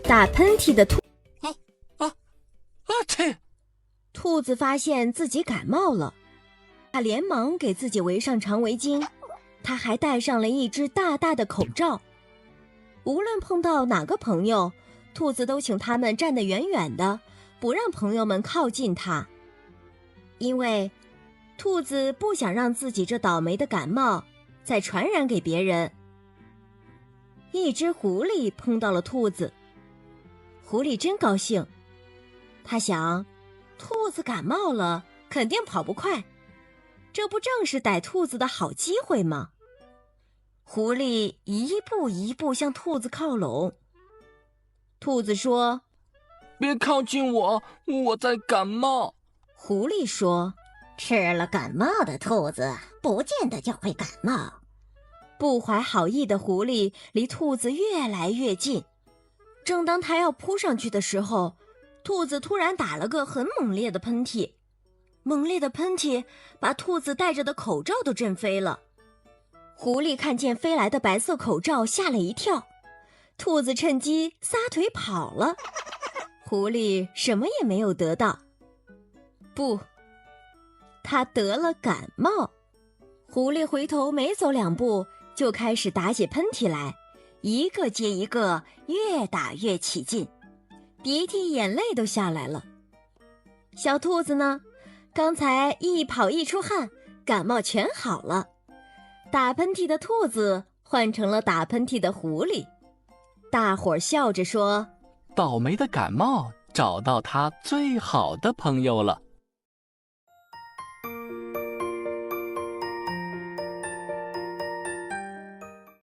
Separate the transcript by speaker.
Speaker 1: 打喷嚏的
Speaker 2: 切！
Speaker 1: 兔子发现自己感冒了，他连忙给自己围上长围巾，他还戴上了一只大大的口罩。无论碰到哪个朋友，兔子都请他们站得远远的，不让朋友们靠近它。因为兔子不想让自己这倒霉的感冒再传染给别人。一只狐狸碰到了兔子，狐狸真高兴，他想，兔子感冒了，肯定跑不快，这不正是逮兔子的好机会吗？狐狸一步一步向兔子靠拢。兔子说：“
Speaker 2: 别靠近我，我在感冒。”
Speaker 1: 狐狸说：“
Speaker 3: 吃了感冒的兔子，不见得就会感冒。”
Speaker 1: 不怀好意的狐狸离兔子越来越近，正当它要扑上去的时候，兔子突然打了个很猛烈的喷嚏，猛烈的喷嚏把兔子戴着的口罩都震飞了。狐狸看见飞来的白色口罩，吓了一跳，兔子趁机撒腿跑了。狐狸什么也没有得到，不，它得了感冒。狐狸回头没走两步，就开始打起喷嚏来，一个接一个，越打越起劲，鼻涕眼泪都下来了。小兔子呢，刚才一跑一出汗，感冒全好了。打喷嚏的兔子换成了打喷嚏的狐狸，大伙儿笑着说：“
Speaker 2: 倒霉的感冒找到他最好的朋友了。”